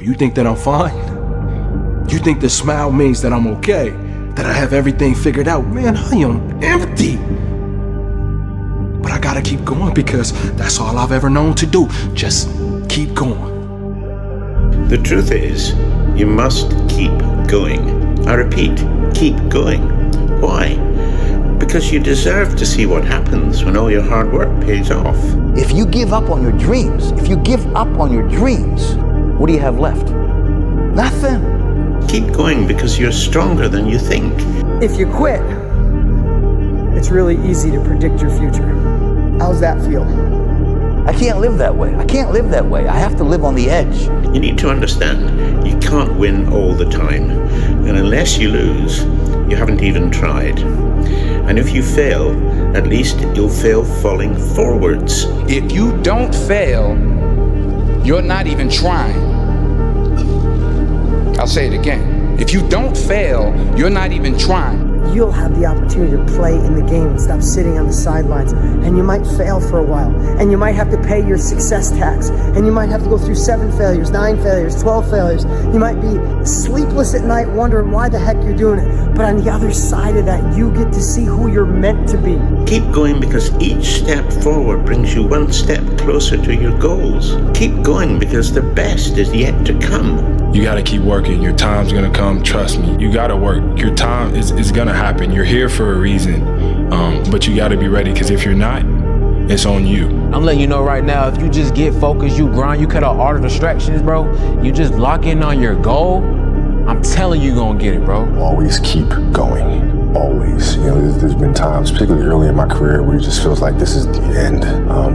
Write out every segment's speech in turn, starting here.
You think that I'm fine? You think the smile means that I'm okay? That I have everything figured out? Man, I am empty. But I gotta keep going because that's all I've ever known to do. Just keep going. The truth is, you must keep going. I repeat, keep going. Why? Because you deserve to see what happens when all your hard work pays off. If you give up on your dreams, what do you have left? Nothing. Keep going because you're stronger than you think. If you quit, it's really easy to predict your future. How's that feel? I can't live that way. I have to live on the edge. You need to understand, you can't win all the time. And unless you lose, you haven't even tried. And if you fail, at least you'll fail falling forwards. If you don't fail, you're not even trying. I'll say it again. If you don't fail, you're not even trying. You'll have the opportunity to play in the game and stop sitting on the sidelines. And you might fail for a while. And you might have to pay your success tax. And you might have to go through 7 failures, 9 failures, 12 failures. You might be sleepless at night wondering why the heck you're doing it. But on the other side of that, you get to see who you're meant to be. Keep going because each step forward brings you one step closer to your goals. Keep going because the best is yet to come. You gotta keep working. Your time's gonna come, trust me. You gotta work. Your time is gonna happen. You're here for a reason. But you gotta be ready, because if you're not, it's on you. I'm letting you know right now, if you just get focused, you grind, you cut out all the distractions, bro, you just lock in on your goal, I'm telling you, gonna get it, bro. Always keep going. Always. You know, there's been times, particularly early in my career, where it just feels like this is the end.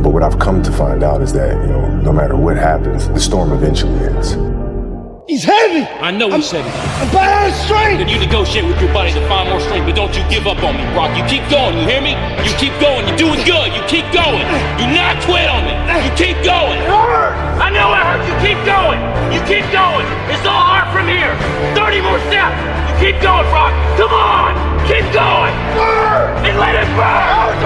But what I've come to find out is that, you know, no matter what happens, the storm eventually ends. He's heavy! I know he's heavy. I'm bad out of strength! Then you negotiate with your buddy to find more strength, but don't you give up on me, Brock. You keep going, you hear me? You keep going, you're doing good, you keep going. Do not quit on me. You keep going. It hurt! I know it hurts, you keep going. You keep going. It's all hard from here. 30 more steps. You keep going, Brock. Come on! Keep going! Burn! And let it burn!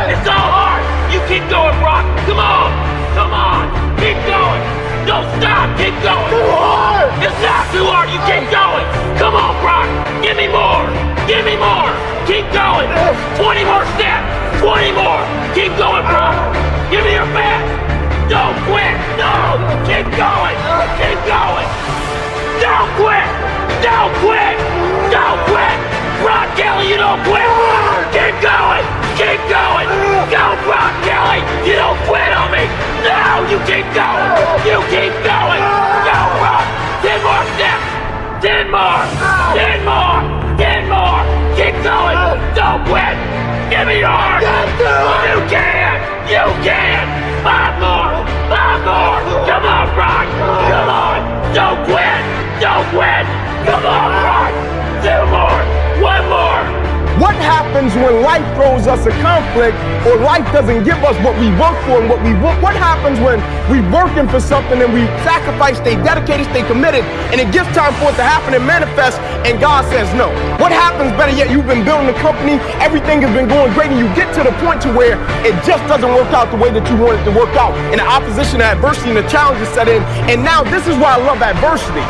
It's all hard! You keep going, Brock. Come on! Come on! Keep going! Don't stop! Keep going! Too hard! It's not too hard! You keep going! Come on, Brock! Give me more! Give me more! Keep going! 20 more steps! 20 more! Keep going, Brock! Give me your best! Don't quit! No! Keep going! Keep going! Don't quit! Don't quit! Don't quit! Brock Kelly, you don't quit! Keep going! Keep going! Go, Brock Kelly! You don't quit on me! No! You keep going! You keep going! Go, Brock! 10 more steps! 10 more! 10 more! 10 more! Keep going! Don't quit! Give me your heart! You can! You can! 5 more! 5 more! Come on, Brock! Come on! Don't quit! Don't quit! Come on, Brock! 2 more! 1 more! What happens when life throws us a conflict or life doesn't give us what we work for and what we want? What happens when we're working for something and we sacrifice, stay dedicated, stay committed, and it gets time for it to happen and manifest and God says no? What happens, better yet, you've been building a company, everything has been going great, and you get to the point to where it just doesn't work out the way that you want it to work out, and the opposition, the adversity, and the challenges set in, and now this is why I love adversity.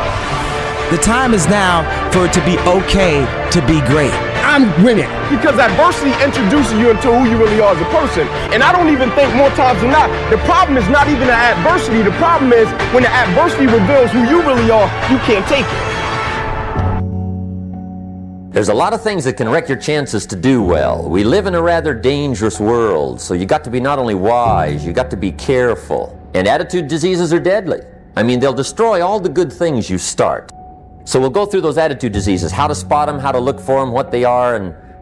The time is now for it to be okay to be great. I'm winning. Because adversity introduces you into who you really are as a person. And I don't even think more times than not, the problem is not even the adversity. The problem is when the adversity reveals who you really are, you can't take it. There's a lot of things that can wreck your chances to do well. We live in a rather dangerous world, so you got to be not only wise, you got to be careful. And attitude diseases are deadly. I mean, they'll destroy all the good things you start. So we'll go through those attitude diseases, how to spot them, how to look for them, what they are,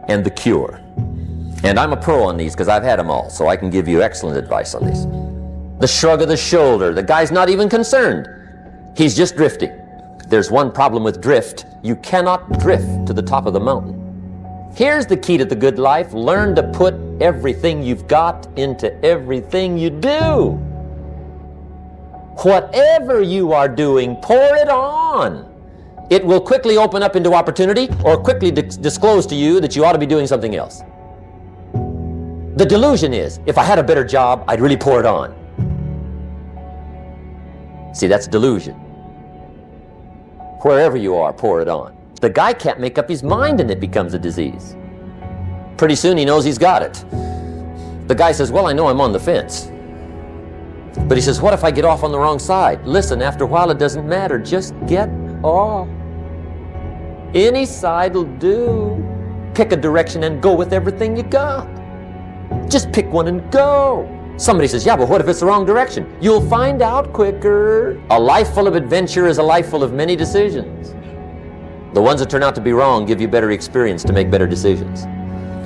and the cure. And I'm a pro on these because I've had them all, so I can give you excellent advice on these. The shrug of the shoulder. The guy's not even concerned. He's just drifting. There's one problem with drift. You cannot drift to the top of the mountain. Here's the key to the good life. Learn to put everything you've got into everything you do. Whatever you are doing, pour it on. It will quickly open up into opportunity or quickly disclose to you that you ought to be doing something else. The delusion is, if I had a better job, I'd really pour it on. See, that's delusion. Wherever you are, pour it on. The guy can't make up his mind and it becomes a disease. Pretty soon he knows he's got it. The guy says, well, I know I'm on the fence. But he says, what if I get off on the wrong side? Listen, after a while it doesn't matter. Just get off. Any side will do. Pick a direction and go with everything you got. Just pick one and go. Somebody says, yeah, but what if it's the wrong direction? You'll find out quicker. A life full of adventure is a life full of many decisions. The ones that turn out to be wrong give you better experience to make better decisions.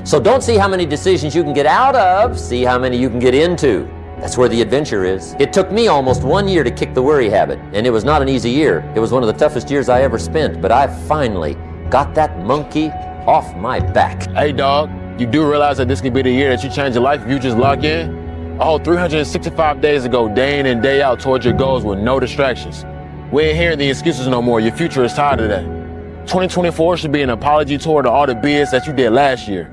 So don't see how many decisions you can get out of, see how many you can get into. That's where the adventure is. It took me almost 1 year to kick the worry habit, and it was not an easy year. It was one of the toughest years I ever spent, but I finally got that monkey off my back. Hey dog, you do realize that this could be the year that you change your life if you just lock in? A whole 365 days ago, day in and day out towards your goals with no distractions. We ain't hearing the excuses no more. Your future is tied to that. 2024 should be an apology toward all the BS that you did last year.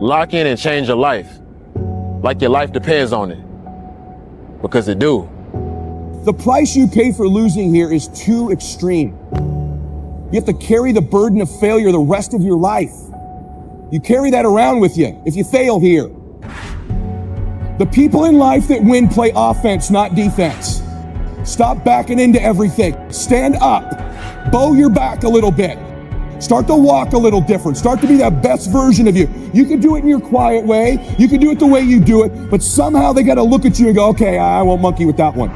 Lock in and change your life. Like your life depends on it. Because it do. The price you pay for losing here is too extreme. You have to carry the burden of failure the rest of your life. You carry that around with you if you fail here. The people in life that win play offense, not defense. Stop backing into everything. Stand up. Bow your back a little bit. Start to walk a little different. Start to be that best version of you. You can do it in your quiet way. You can do it the way you do it, but somehow they got to look at you and go, okay, I won't monkey with that one.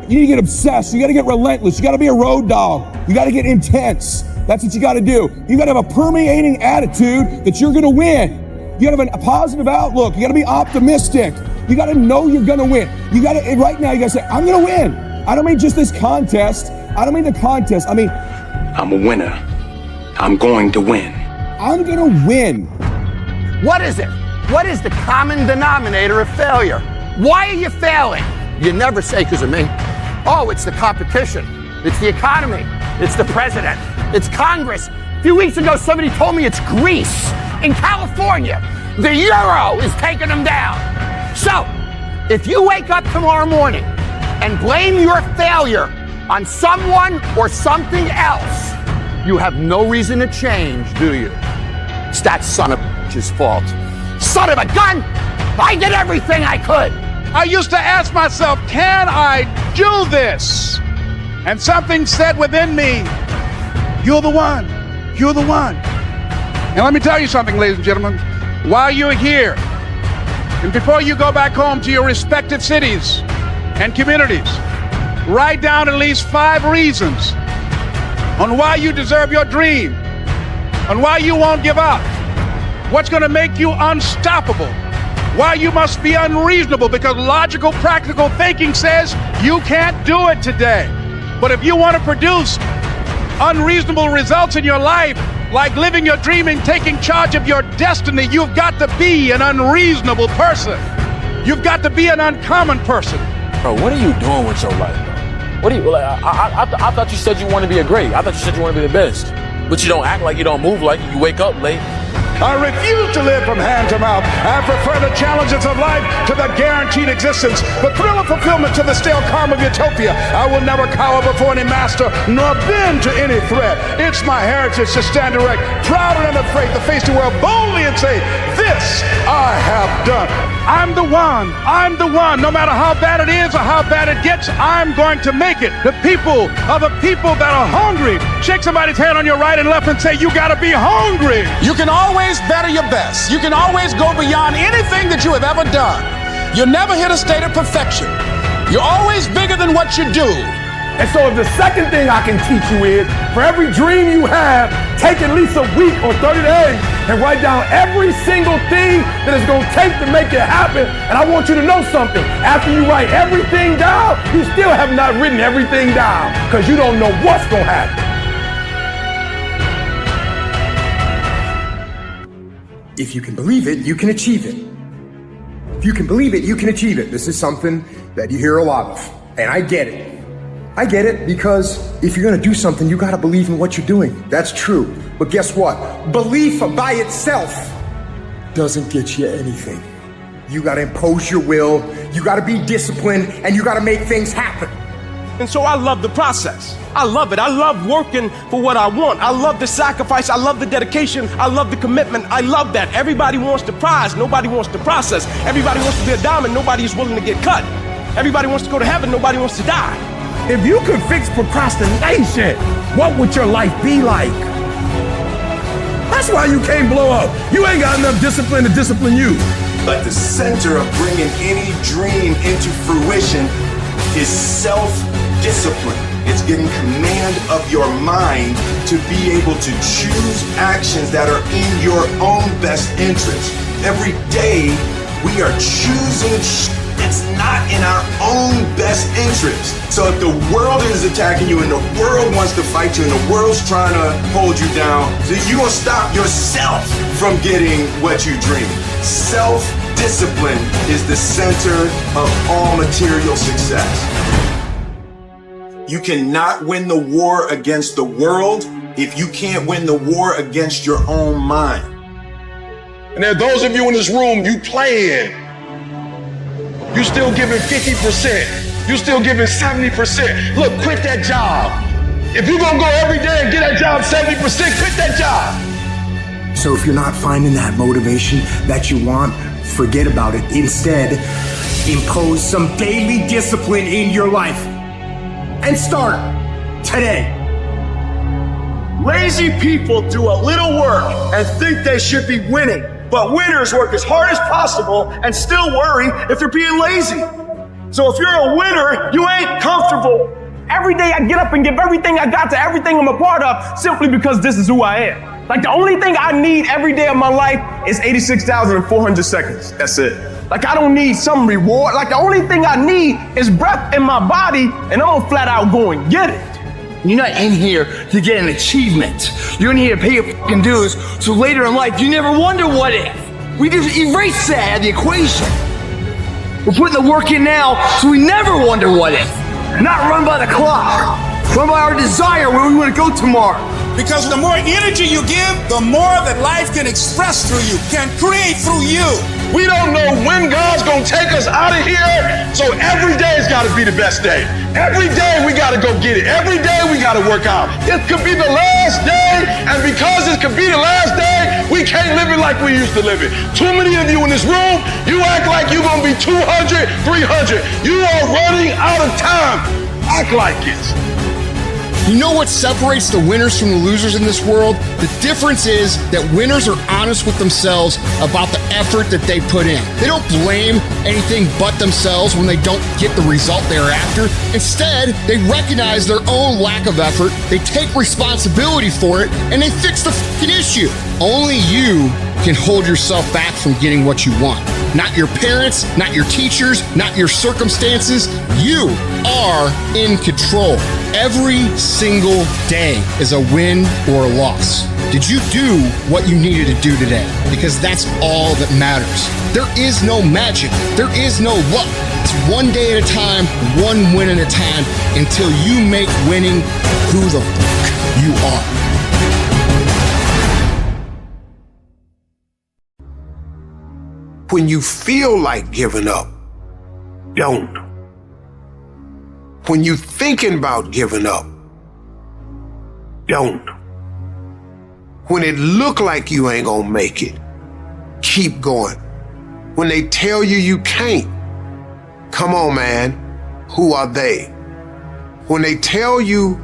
You need to get obsessed. You got to get relentless. You got to be a road dog. You got to get intense. That's what you got to do. You got to have a permeating attitude that you're going to win. You got to have a positive outlook. You got to be optimistic. You got to know you're going to win. You got to, right now, you got to say, I'm going to win. I don't mean just this contest. I don't mean the contest. I mean, I'm a winner. I'm going to win. I'm going to win. What is it? What is the common denominator of failure? Why are you failing? You never say because of me. Oh, it's the competition. It's the economy. It's the president. It's Congress. A few weeks ago, somebody told me it's Greece in California. The euro is taking them down. So, if you wake up tomorrow morning and blame your failure on someone or something else, you have no reason to change, do you? It's that son of a bitch's fault. Son of a gun! I did everything I could! I used to ask myself, can I do this? And something said within me, you're the one. You're the one. And let me tell you something, ladies and gentlemen. While you're here, and before you go back home to your respective cities and communities, write down at least 5 reasons on why you deserve your dream, on why you won't give up, what's going to make you unstoppable, why you must be unreasonable, because logical, practical thinking says you can't do it today. But if you want to produce unreasonable results in your life, like living your dream and taking charge of your destiny, you've got to be an unreasonable person. You've got to be an uncommon person. Bro, what are you doing with your life, bro? What are you, I thought you said you want to be a great. I thought you said you want to be the best. But you don't act like you don't move like you wake up late. I refuse to live from hand to mouth. I prefer the challenges of life to the guaranteed existence, the thrill of fulfillment to the stale calm of utopia. I will never cower before any master, nor bend to any threat. It's my heritage to stand erect, proud and unafraid, to face the world boldly and say, this I have done. I'm the one. I'm the one. No matter how bad it is or how bad it gets, I'm going to make it. The people are the people that are hungry. Shake somebody's hand on your right and left and say, you gotta be hungry. You can always better your best. You can always go beyond anything that you have ever done. You'll never hit a state of perfection. You're always bigger than what you do. And so if the second thing I can teach you is, for every dream you have, take at least a week or 30 days and write down every single thing that it's going to take to make it happen. And I want you to know something. After you write everything down, you still have not written everything down because you don't know what's going to happen. If you can believe it, you can achieve it. If you can believe it, you can achieve it. This is something that you hear a lot of, and I get it. I get it because if you're gonna do something, you gotta believe in what you're doing. That's true. But guess what? Belief by itself doesn't get you anything. You gotta impose your will, you gotta be disciplined, and you gotta make things happen. And so I love the process. I love it. I love working for what I want. I love the sacrifice. I love the dedication. I love the commitment. I love that. Everybody wants the prize. Nobody wants the process. Everybody wants to be a diamond. Nobody is willing to get cut. Everybody wants to go to heaven. Nobody wants to die. If you could fix procrastination, what would your life be like? That's why you can't blow up. You ain't got enough discipline to discipline you. But the center of bringing any dream into fruition is self-discipline. It's getting command of your mind to be able to choose actions that are in your own best interest. Every day we are choosing that's not in our own best interest. So if the world is attacking you and the world wants to fight you and the world's trying to hold you down, so you're gonna stop yourself from getting what you dream. Self-discipline is the center of all material success. You cannot win the war against the world if you can't win the war against your own mind. And there are those of you in this room, you playing. You still giving 50%. You still giving 70%. Look, quit that job. If you're gonna go every day and get that job 70%, quit that job. So if you're not finding that motivation that you want, forget about it. Instead, impose some daily discipline in your life. And start today. Lazy people do a little work and think they should be winning. But winners work as hard as possible and still worry if they're being lazy. So if you're a winner, you ain't comfortable. Every day I get up and give everything I got to everything I'm a part of simply because this is who I am. Like the only thing I need every day of my life is 86,400 seconds. That's it. Like I don't need some reward. Like the only thing I need is breath in my body and I'm gonna flat out go and get it. You're not in here to get an achievement. You're in here to pay your fucking dues so later in life you never wonder what if. We just erase that out of the equation. We're putting the work in now so we never wonder what if. Not run by the clock. Run by our desire where we want to go tomorrow. Because the more energy you give, the more that life can express through you, can create through you. We don't know when God's gonna take us out of here, so every day's gotta be the best day. Every day we gotta go get it. Every day we gotta work out. It could be the last day, and because it could be the last day, we can't live it like we used to live it. Too many of you in this room, you act like you're gonna be 200, 300. You are running out of time. Act like it. You know what separates the winners from the losers in this world? The difference is that winners are honest with themselves about the effort that they put in. They don't blame anything but themselves when they don't get the result they're after. Instead, they recognize their own lack of effort, they take responsibility for it, and they fix the fucking issue. Only you can hold yourself back from getting what you want. Not your parents, not your teachers, not your circumstances. You are in control. Every single day is a win or a loss. Did you do what you needed to do today? Because that's all that matters. There is no magic. There is no luck. It's one day at a time, one win at a time, until you make winning who the fuck you are. When you feel like giving up, don't. When you thinking about giving up, don't. When it look like you ain't gonna make it, keep going. When they tell you you can't, come on, man, who are they? When they tell you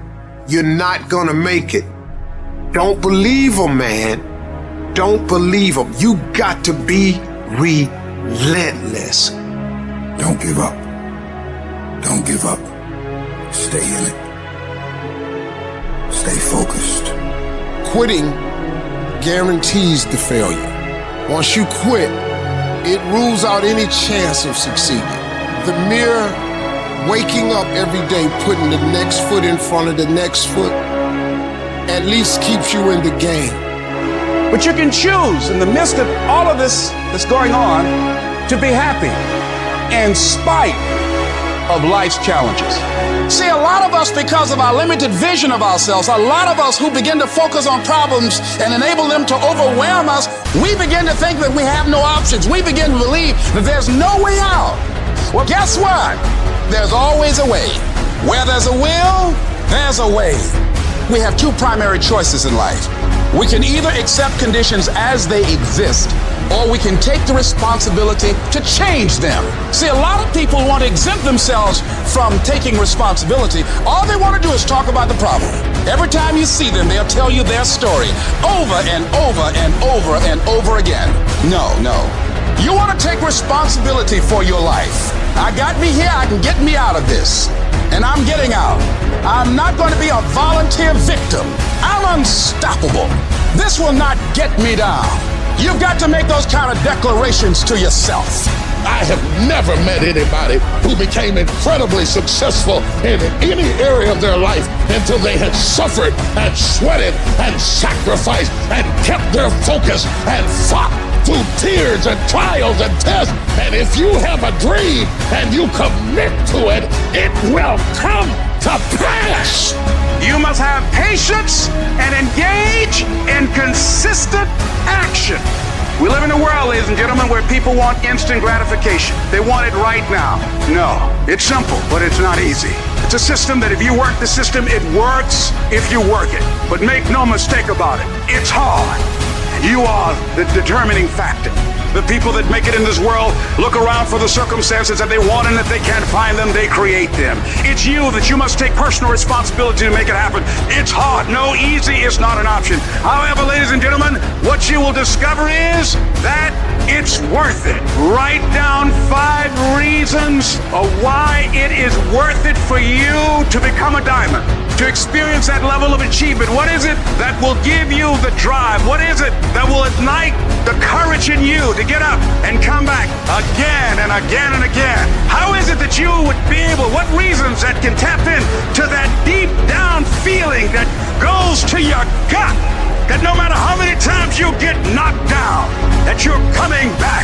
you're not gonna make it, don't believe them, man. Don't believe them. You got to be relentless. Don't give up. Don't give up. Stay in it. Stay focused. Quitting guarantees the failure. Once you quit, it rules out any chance of succeeding. The mere waking up every day, putting the next foot in front of the next foot, at least keeps you in the game. But you can choose in the midst of all of this that's going on to be happy in spite of life's challenges. See, a lot of us, because of our limited vision of ourselves, a lot of us who begin to focus on problems and enable them to overwhelm us, we begin to think that we have no options. We begin to believe that there's no way out. Well, guess what? There's always a way. Where there's a will, there's a way. We have two primary choices in life. We can either accept conditions as they exist, or we can take the responsibility to change them. See, a lot of people want to exempt themselves from taking responsibility. All they want to do is talk about the problem. Every time you see them, they'll tell you their story over and over and over and over again. No. You want to take responsibility for your life. I got me here, I can get me out of this. And I'm getting out. I'm not going to be a volunteer victim. I'm unstoppable. This will not get me down. You've got to make those kind of declarations to yourself. I have never met anybody who became incredibly successful in any area of their life until they had suffered and sweated and sacrificed and kept their focus and fought through tears and trials and tests. And if you have a dream and you commit to it, it will come to pass. You must have patience and engage in consistent action. We live in a world, ladies and gentlemen, where people want instant gratification. They want it right now. No, it's simple, but it's not easy. It's a system that if you work the system, it works if you work it. But make no mistake about it, it's hard. You are the determining factor. The people that make it in this world look around for the circumstances that they want, and if they can't find them, they create them. It's you that you must take personal responsibility to make it happen. It's hard. No, easy is not an option. However, ladies and gentlemen, what you will discover is that it's worth it. Write down 5 reasons of why it is worth it for you to become a diamond, to experience that level of achievement. What is it that will give you the drive? What is it that will ignite the courage in you to get up and come back again and again and again? How is it that you would be able, what reasons that can tap in to that deep down feeling that goes to your gut, that no matter how many times you get knocked down, that you're coming back?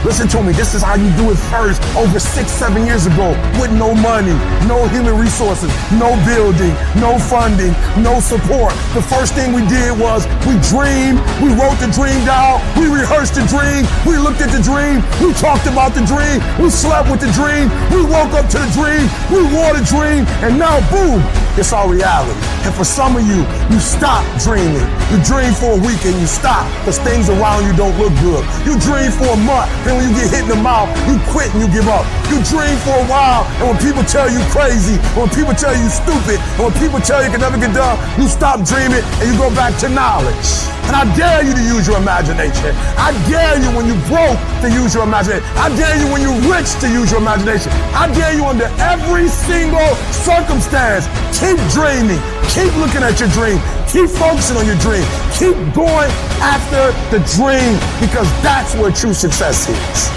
Listen to me, this is how you do it first over 6-7 years ago with no money, no human resources, no building, no funding, no support. The first thing we did was we dreamed, we wrote the dream down, we rehearsed the dream, we looked at the dream, we talked about the dream, we slept with the dream, we woke up to the dream, we wore the dream, and now boom, it's our reality. And for some of you, you stop dreaming. You dream for a week and you stop because things around you don't look good. You dream for a month, and when you get hit in the mouth, you quit and you give up. You dream for a while, and when people tell you crazy, when people tell you stupid, and when people tell you can never get done, you stop dreaming and you go back to knowledge. And I dare you to use your imagination. I dare you when you're broke to use your imagination. I dare you when you're rich to use your imagination. I dare you under every single circumstance. Keep dreaming. Keep looking at your dream. Keep focusing on your dream. Keep going after the dream because that's where true success is.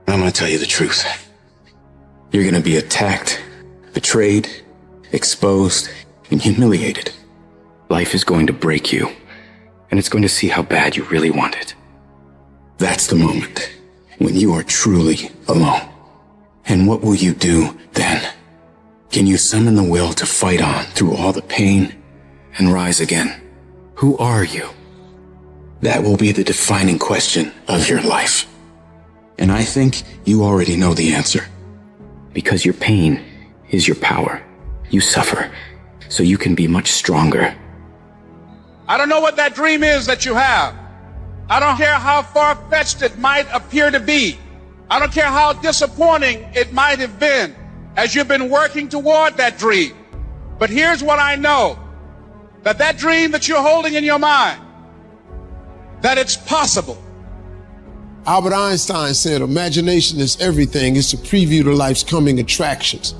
I'm going to tell you the truth. You're going to be attacked, betrayed, exposed, and humiliated. Life is going to break you, and it's going to see how bad you really want it. That's the moment when you are truly alone. And what will you do then? Can you summon the will to fight on through all the pain and rise again? Who are you? That will be the defining question of your life. And I think you already know the answer. Because your pain is your power. You suffer, so you can be much stronger. I don't know what that dream is that you have. I don't care how far-fetched it might appear to be. I don't care how disappointing it might have been as you've been working toward that dream. But here's what I know, that dream that you're holding in your mind, that it's possible. Albert Einstein said, imagination is everything. It's a preview to life's coming attractions.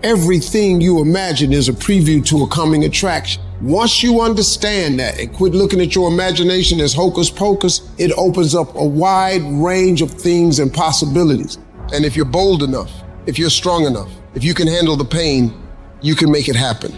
Everything you imagine is a preview to a coming attraction. Once you understand that and quit looking at your imagination as hocus pocus, it opens up a wide range of things and possibilities. And if you're bold enough, if you're strong enough, if you can handle the pain, you can make it happen.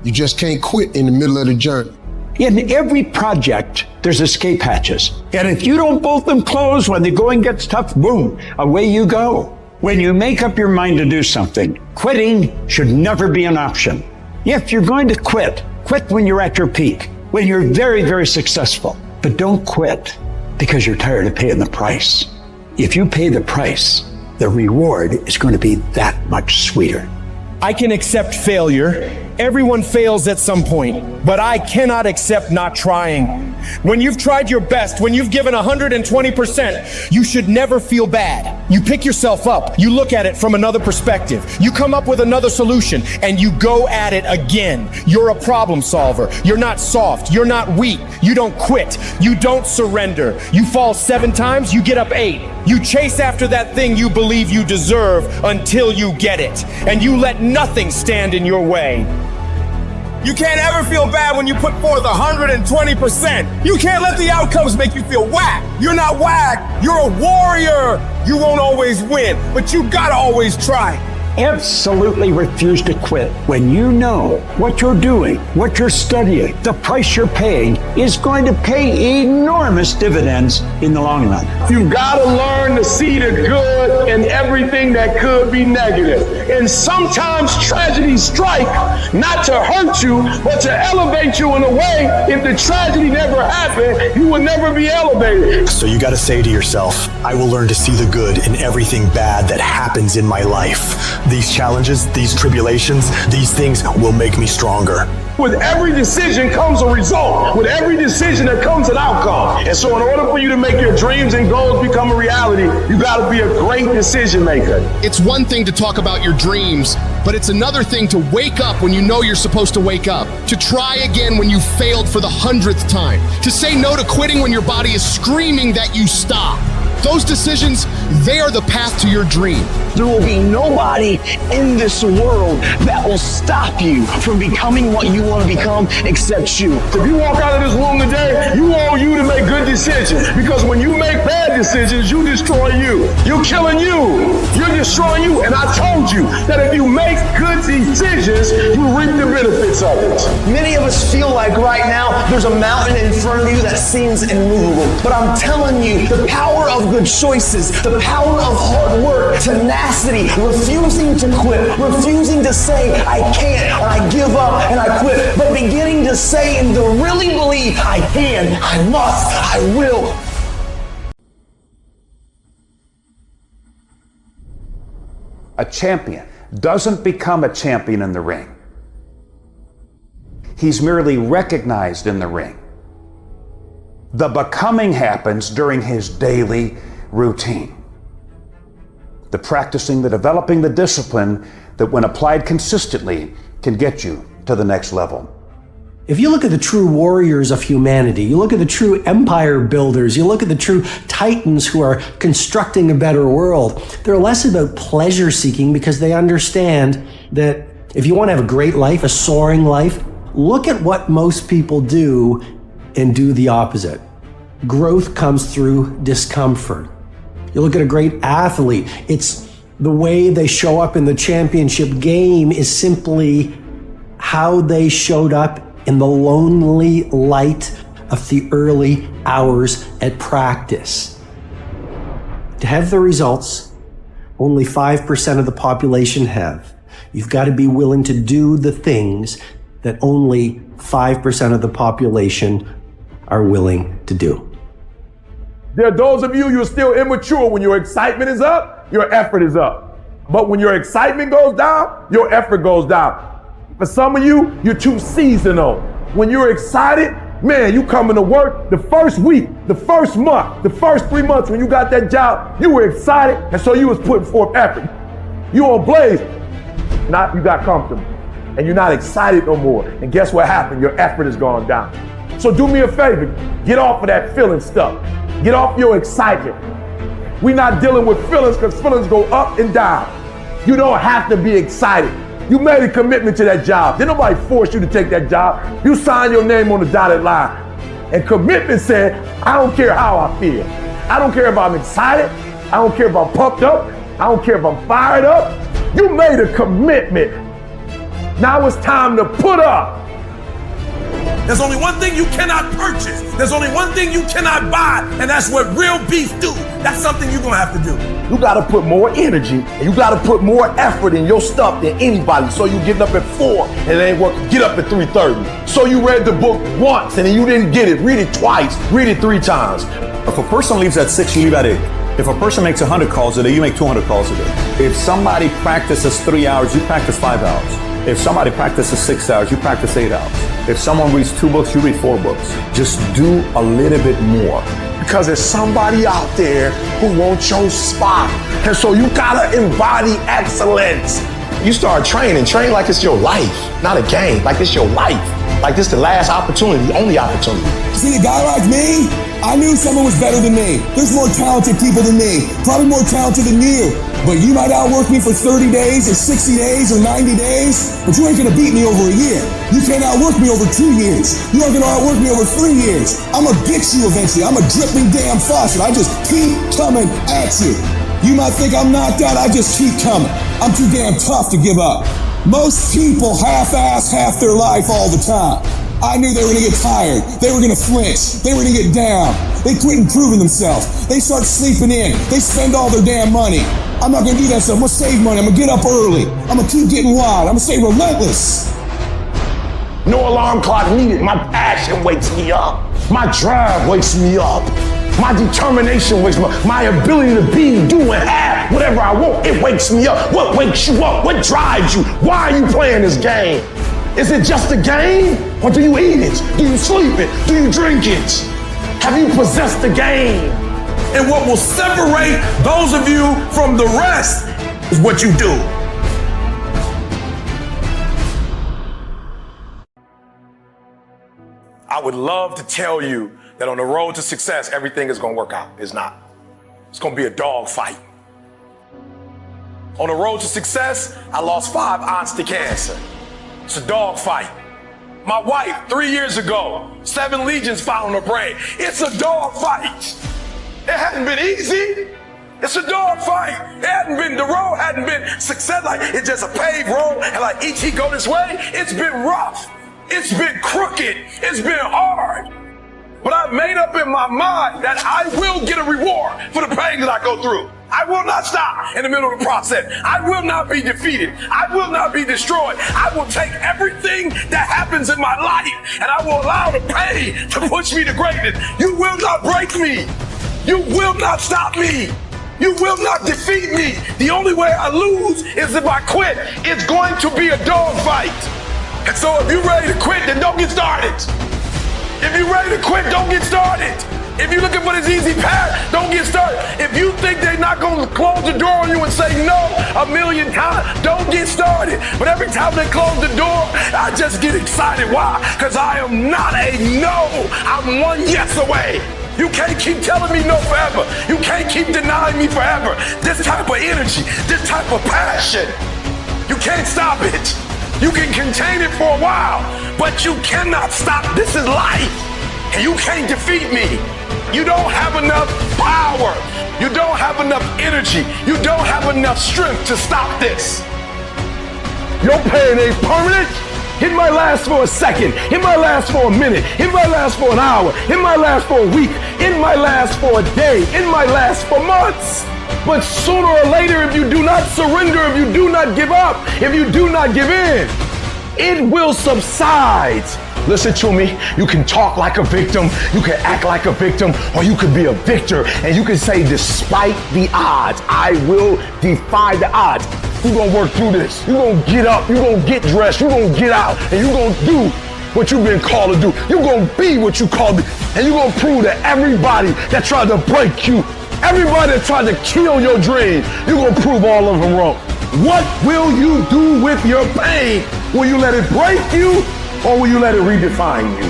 You just can't quit in the middle of the journey. In every project, there's escape hatches. And if you don't bolt them closed when the going gets tough, boom, away you go. When you make up your mind to do something, quitting should never be an option. If you're going to quit, quit when you're at your peak, when you're very, very successful. But don't quit because you're tired of paying the price. If you pay the price, the reward is going to be that much sweeter. I can accept failure. Everyone fails at some point, but I cannot accept not trying. When you've tried your best, when you've given 120%, you should never feel bad. You pick yourself up, you look at it from another perspective, you come up with another solution, and you go at it again. You're a problem solver. You're not soft. You're not weak. You don't quit. You don't surrender. You fall 7 times, you get up 8. You chase after that thing you believe you deserve until you get it, and you let nothing stand in your way. You can't ever feel bad when you put forth 120%. You can't let the outcomes make you feel whack. You're not whack. You're a warrior. You won't always win, but you gotta always try. Absolutely refuse to quit when you know what you're doing, what you're studying, the price you're paying is going to pay enormous dividends in the long run. You gotta learn to see the good in everything that could be negative. And sometimes tragedies strike not to hurt you, but to elevate you in a way. If the tragedy never happened, you would never be elevated. So you gotta say to yourself, I will learn to see the good in everything bad that happens in my life. These challenges, these tribulations, these things will make me stronger. With every decision comes a result. With every decision there comes an outcome. And so in order for you to make your dreams and goals become a reality, you gotta be a great decision maker. It's one thing to talk about your dreams, but it's another thing to wake up when you know you're supposed to wake up, to try again when you failed for the 100th time, to say no to quitting when your body is screaming that you stop. Those decisions, they are the path to your dream. There will be nobody in this world that will stop you from becoming what you want to become except you. If you walk out of this room today, you want you to make good decisions. Because when you make bad decisions, you destroy you. You're killing you. You're destroying you. And I told you that if you make good decisions, you reap the benefits of it. Many of us feel like right now there's a mountain in front of you that seems immovable. But I'm telling you, the power of good choices, the power of hard work, tenacity, refusing to quit, refusing to say I can't and I give up and I quit, but beginning to say and to really believe I can, I must, I will. A champion doesn't become a champion in the ring. He's merely recognized in the ring. The becoming happens during his daily routine. The practicing, the developing, the discipline that when applied consistently can get you to the next level. If you look at the true warriors of humanity, you look at the true empire builders, you look at the true titans who are constructing a better world, they're less about pleasure seeking because they understand that if you want to have a great life, a soaring life, look at what most people do and do the opposite. Growth comes through discomfort. You look at a great athlete, it's the way they show up in the championship game is simply how they showed up in the lonely light of the early hours at practice. To have the results only 5% of the population have, you've got to be willing to do the things that only 5% of the population are willing to do. There are those of you, you're still immature. When your excitement is up, your effort is up. But when your excitement goes down, your effort goes down. For some of you, you're too seasonal. When you're excited, man, you coming to work the first week, the first month, the first 3 months when you got that job, you were excited, and so you was putting forth effort. You on blaze. Now you got comfortable, and you're not excited no more. And guess what happened? Your effort has gone down. So do me a favor, get off of that feeling stuff. Get off your excitement. We're not dealing with feelings because feelings go up and down. You don't have to be excited. You made a commitment to that job. Did nobody force you to take that job? You signed your name on the dotted line. And commitment said, I don't care how I feel. I don't care if I'm excited. I don't care if I'm pumped up. I don't care if I'm fired up. You made a commitment. Now it's time to put up. There's only one thing you cannot purchase. There's only one thing you cannot buy, and that's what real beef do. That's something you're gonna have to do. You gotta put more energy, and you gotta put more effort in your stuff than anybody. So you getting up at 4 and it ain't working, get up at 3:30. So you read the book once and then you didn't get it, read it twice, read it 3 times. If a person leaves at 6, you leave at 8. If a person makes 100 calls a day, you make 200 calls a day. If somebody practices 3 hours, you practice 5 hours. If somebody practices 6 hours, you practice 8 hours. If someone reads 2 books, you read 4 books. Just do a little bit more. Because there's somebody out there who wants your spot. And so you gotta embody excellence. You start training, train like it's your life, not a game, like it's your life. Like this the last opportunity, the only opportunity. See, a guy like me, I knew someone was better than me. There's more talented people than me, probably more talented than you. But you might outwork me for 30 days or 60 days or 90 days, but you ain't gonna beat me over a year. You can't outwork me over 2 years. You aren't gonna outwork me over 3 years. I'm gonna get you eventually. I'm a dripping damn faucet. I just keep coming at you. You might think I'm knocked out, I just keep coming. I'm too damn tough to give up. Most people half-ass half their life all the time. I knew they were gonna get tired. They were gonna flinch. They were gonna get down. They quit improving themselves. They start sleeping in. They spend all their damn money. I'm not gonna do that stuff. I'm gonna save money. I'm gonna get up early. I'm gonna keep getting wild. I'm gonna stay relentless. No alarm clock needed. My passion wakes me up. My drive wakes me up. My determination wakes me up. My ability to be, do, and have whatever I want, it wakes me up. What wakes you up? What drives you? Why are you playing this game? Is it just a game? Or do you eat it? Do you sleep it? Do you drink it? Have you possessed the game? And what will separate those of you from the rest is what you do. I would love to tell you that on the road to success, everything is gonna work out. It's not. It's gonna be a dog fight. On the road to success, I lost 5 aunts to cancer. It's a dog fight. My wife, 3 years ago, 7 legions found on her brain. It's a dog fight. It hadn't been easy. It's a dog fight. The road hadn't been success. Like it's just a paved road and like E.T. go this way. It's been rough. It's been crooked. It's been hard. But I've made up in my mind that I will get a reward for the pain that I go through. I will not stop in the middle of the process. I will not be defeated. I will not be destroyed. I will take everything that happens in my life and I will allow the pain to push me to greatness. You will not break me. You will not stop me. You will not defeat me. The only way I lose is if I quit. It's going to be a dog fight. And so if you're ready to quit, then don't get started. If you're ready to quit, don't get started. If you're looking for this easy path, don't get started. If you think they're not going to close the door on you and say no 1,000,000 times, don't get started. But every time they close the door, I just get excited. Why? Because I am not a no. I'm one yes away. You can't keep telling me no forever. You can't keep denying me forever. This type of energy, this type of passion, you can't stop it. You can contain it for a while, but you cannot stop. This is life, and you can't defeat me. You don't have enough power. You don't have enough energy. You don't have enough strength to stop this. Your pain ain't permanent. It might last for a second. It might last for a minute. It might last for an hour. It might last for a week. It might last for a day. It might last for months. But sooner or later, if you do not surrender, if you do not give up, if you do not give in, it will subside. Listen to me. You can talk like a victim, you can act like a victim, or you could be a victor and you can say, despite the odds, I will defy the odds. You're gonna work through this. You're gonna get up, you're gonna get dressed, you're gonna get out, and you're gonna do what you've been called to do. You're gonna be what you called to be, and you're gonna prove to everybody that tried to break you, everybody that tried to kill your dream, you're gonna prove all of them wrong. What will you do with your pain? Will you let it break you, or will you let it redefine you?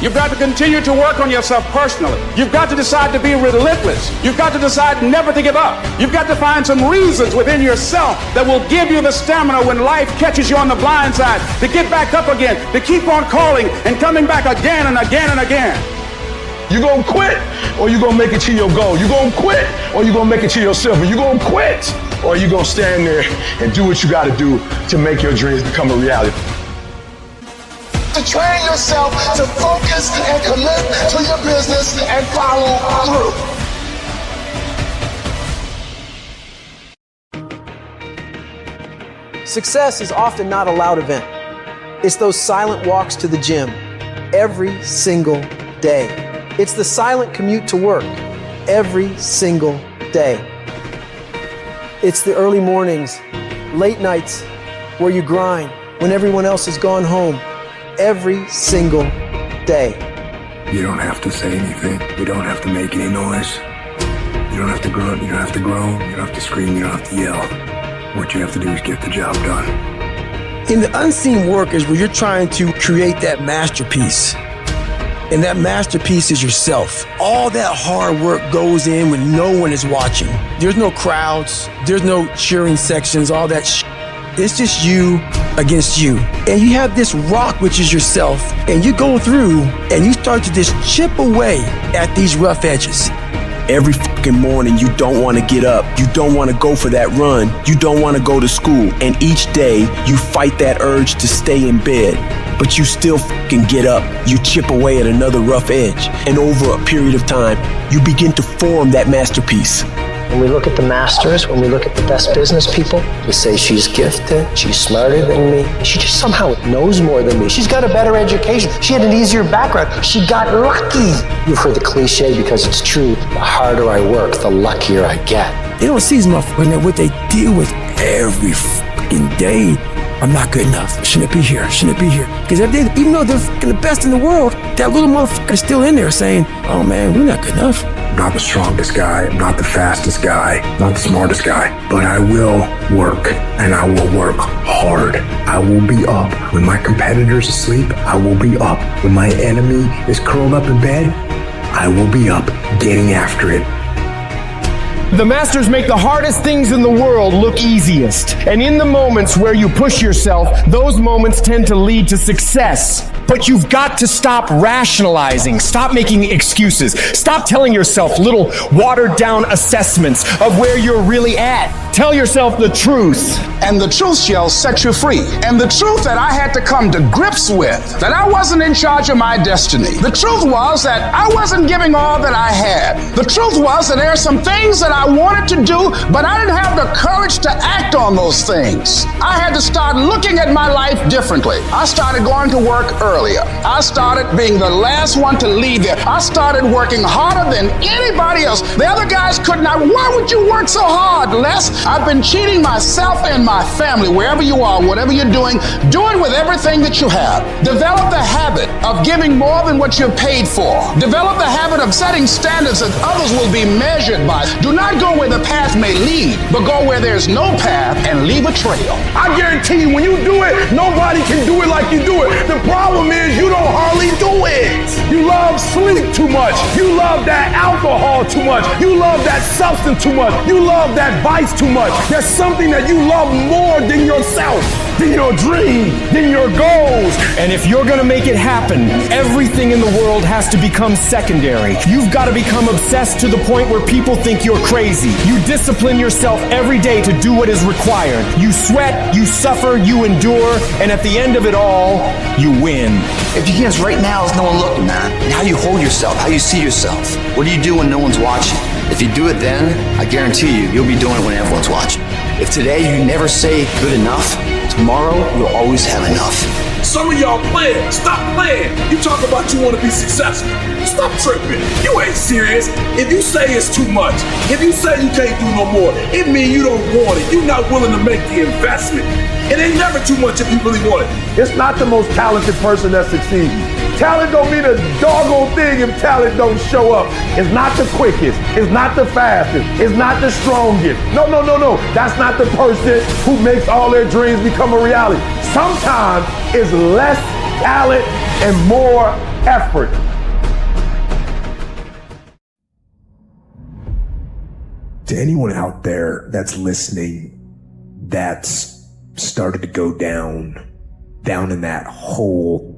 You've got to continue to work on yourself personally. You've got to decide to be relentless. You've got to decide never to give up. You've got to find some reasons within yourself that will give you the stamina when life catches you on the blind side to get back up again, to keep on calling and coming back again and again and again. You gonna quit, or you gonna make it to your goal? You gonna quit, or you gonna make it to your silver? You gonna quit, or you gonna stand there and do what you gotta do to make your dreams become a reality? To train yourself to focus and commit to your business and follow through. Success is often not a loud event. It's those silent walks to the gym every single day. It's the silent commute to work. every single day. It's the early mornings, late nights, where you grind when everyone else has gone home, every single day. You don't have to say anything. You don't have to make any noise. You don't have to grunt. You don't have to groan. You don't have to scream. You don't have to yell. What you have to do is get the job done. In the unseen work is where you're trying to create that masterpiece. And that masterpiece is yourself. All that hard work goes in when no one is watching. There's no crowds. There's no cheering sections, all that shit. It's just you against you. And you have this rock, which is yourself, and you go through and you start to just chip away at these rough edges. Every fucking morning, you don't want to get up. You don't want to go for that run. You don't want to go to school. And each day, you fight that urge to stay in bed. But you still fucking get up. You chip away at another rough edge. And over a period of time, you begin to form that masterpiece. When we look at the masters, when we look at the best business people, we say she's gifted, she's smarter than me, she just somehow knows more than me. She's got a better education, she had an easier background, she got lucky. You've heard the cliche because it's true, the harder I work, the luckier I get. They don't see these motherfuckers what they deal with every fucking day. I'm not good enough. Shouldn't be here. Shouldn't be here. Because even though they're fucking the best in the world, that little motherfucker is still in there saying, oh man, we're not good enough. I'm not the strongest guy. I'm not the fastest guy. Not the smartest guy. But I will work, and I will work hard. I will be up when my competitor's asleep. I will be up when my enemy is curled up in bed. I will be up getting after it. The masters make the hardest things in the world look easiest. And in the moments where you push yourself, those moments tend to lead to success. But you've got to stop rationalizing, stop making excuses, stop telling yourself little watered down assessments of where you're really at. Tell yourself the truth. And the truth shall set you free. And the truth that I had to come to grips with, that I wasn't in charge of my destiny. The truth was that I wasn't giving all that I had. The truth was that there are some things that I wanted to do, but I didn't have the courage to act on those things. I had to start looking at my life differently. I started going to work earlier. I started being the last one to leave there. I started working harder than anybody else. The other guys could not. Why would you work so hard, Les? I've been cheating myself and my family. Wherever you are, whatever you're doing, do it with everything that you have. Develop the habit of giving more than what you're paid for. Develop the habit of setting standards that others will be measured by. Do not go where the path may lead, but go where there's no path and leave a trail. I guarantee you, when you do it, nobody can do it like you do it. The problem is you don't hardly do it. You love sleep too much. You love that alcohol too much. You love that substance too much. You love that vice too much. There's something that you love more than yourself, than your dream, than your goals. And if you're gonna make it happen, everything in the world has to become secondary. You've got to become obsessed to the point where people think you're crazy. You discipline yourself every day to do what is required. You sweat, you suffer, you endure, and at the end of it all, you win. If you can't right now, there's no one looking, man. And how you hold yourself, how you see yourself. What do you do when no one's watching? If you do it then, I guarantee you, you'll be doing it when everyone's watching. If today you never say good enough, tomorrow you'll always have enough. Some of y'all playing. Stop playing. You talk about you want to be successful. Stop tripping. You ain't serious. If you say it's too much, if you say you can't do no more, it means you don't want it. You're not willing to make the investment. It ain't never too much if you really want it. It's not the most talented person that succeeds. Talent don't mean a doggone thing if talent don't show up. It's not the quickest. It's not the fastest. It's not the strongest. No. That's not the person who makes all their dreams become a reality. Sometimes it's less talent and more effort. To anyone out there that's listening, that's started to go down in that hole,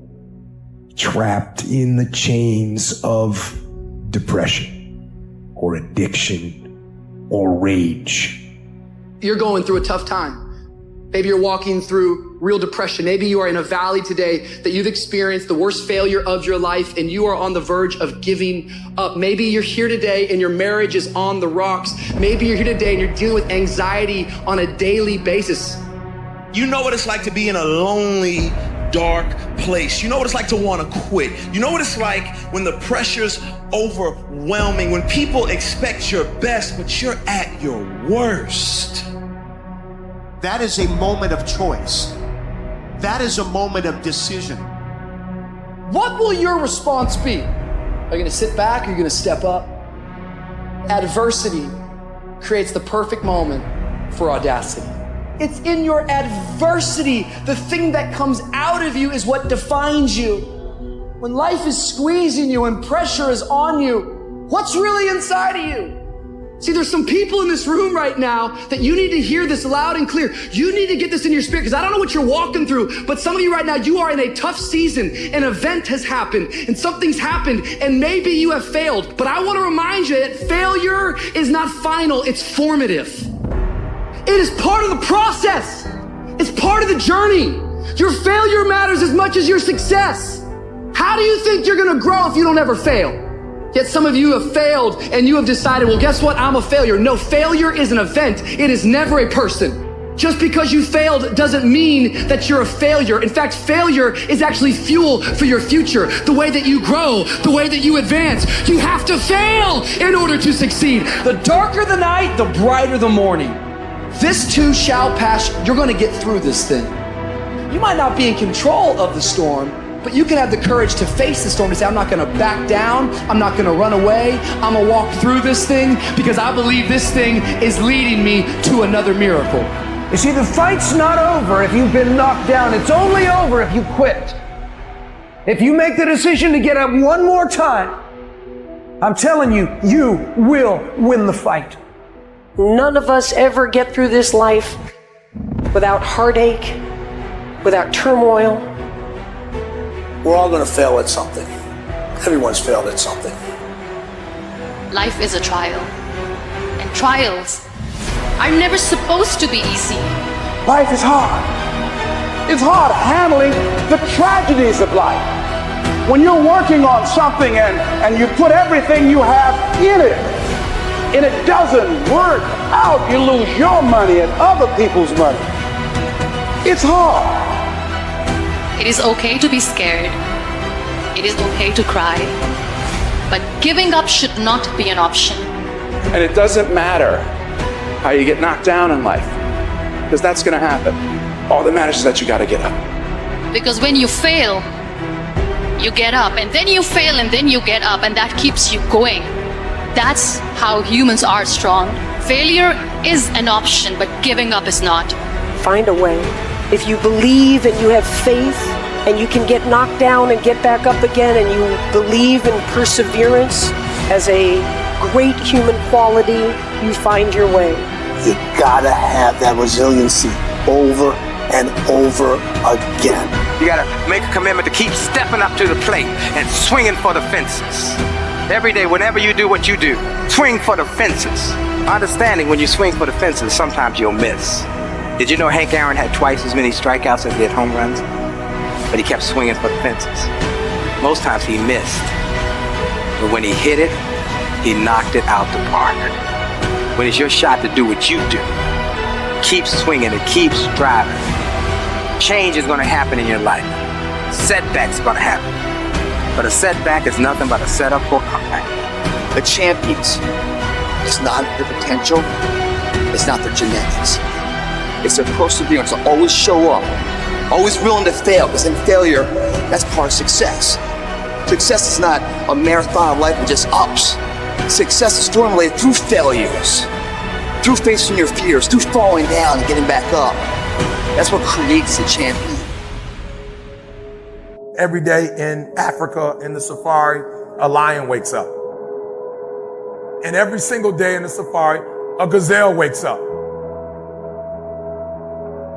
trapped in the chains of depression or addiction or rage. You're going through a tough time. Maybe you're walking through real depression. Maybe you are in a valley today that you've experienced the worst failure of your life and you are on the verge of giving up. Maybe you're here today and your marriage is on the rocks. Maybe you're here today and you're dealing with anxiety on a daily basis. You know what it's like to be in a lonely dark place. You know what it's like to want to quit. You know what it's like when the pressure's overwhelming, when people expect your best, but you're at your worst. That is a moment of choice. That is a moment of decision. What will your response be? Are you gonna sit back or are you gonna step up? Adversity creates the perfect moment for audacity. It's in your adversity. The thing that comes out of you is what defines you. When life is squeezing you and pressure is on you, what's really inside of you? See, there's some people in this room right now that you need to hear this loud and clear. You need to get this in your spirit, because I don't know what you're walking through, but some of you right now, you are in a tough season. An event has happened and something's happened and maybe you have failed. But I want to remind you that failure is not final, it's formative. It is part of the process. It's part of the journey. Your failure matters as much as your success. How do you think you're gonna grow if you don't ever fail? Yet some of you have failed and you have decided, well, guess what? I'm a failure. No, failure is an event. It is never a person. Just because you failed doesn't mean that you're a failure. In fact, failure is actually fuel for your future. The way that you grow, the way that you advance. You have to fail in order to succeed. The darker the night, the brighter the morning. This too shall pass. You're going to get through this thing. You might not be in control of the storm, but you can have the courage to face the storm and say, I'm not gonna back down, I'm not gonna run away, I'm gonna walk through this thing because I believe this thing is leading me to another miracle. You see, the fight's not over if you've been knocked down. It's only over if you quit. If you make the decision to get up one more time, I'm telling you, you will win the fight. None of us ever get through this life without heartache, without turmoil. We're all going to fail at something. Everyone's failed at something. Life is a trial, and trials are never supposed to be easy. Life is hard. It's hard handling the tragedies of life. When you're working on something and you put everything you have in it, and it doesn't work out, you lose your money and other people's money. It's hard. It is okay to be scared. It is okay to cry. But giving up should not be an option. And it doesn't matter how you get knocked down in life, because that's going to happen. All that matters is that you got to get up. Because when you fail, you get up, and then you fail, and then you get up, and that keeps you going. That's how humans are strong. Failure is an option, but giving up is not. Find a way. If you believe and you have faith and you can get knocked down and get back up again, and you believe in perseverance as a great human quality, you find your way. You gotta have that resiliency over and over again. You gotta make a commitment to keep stepping up to the plate and swinging for the fences. Every day, whenever you do what you do, swing for the fences. Understanding when you swing for the fences, sometimes you'll miss. Did you know Hank Aaron had twice as many strikeouts as he had home runs? But he kept swinging for the fences. Most times he missed. But when he hit it, he knocked it out the park. When it's your shot to do what you do, keep swinging and keep striving. Change is going to happen in your life. Setbacks are going to happen. But a setback is nothing but a setup for a comeback. The champions, it's not their potential, it's not their genetics. It's their perseverance to always show up, always willing to fail, because in failure, that's part of success. Success is not a marathon of life with just ups. Success is formulated through failures, through facing your fears, through falling down and getting back up. That's what creates the champion. Every day in Africa, in the safari, a lion wakes up. And every single day in the safari, a gazelle wakes up.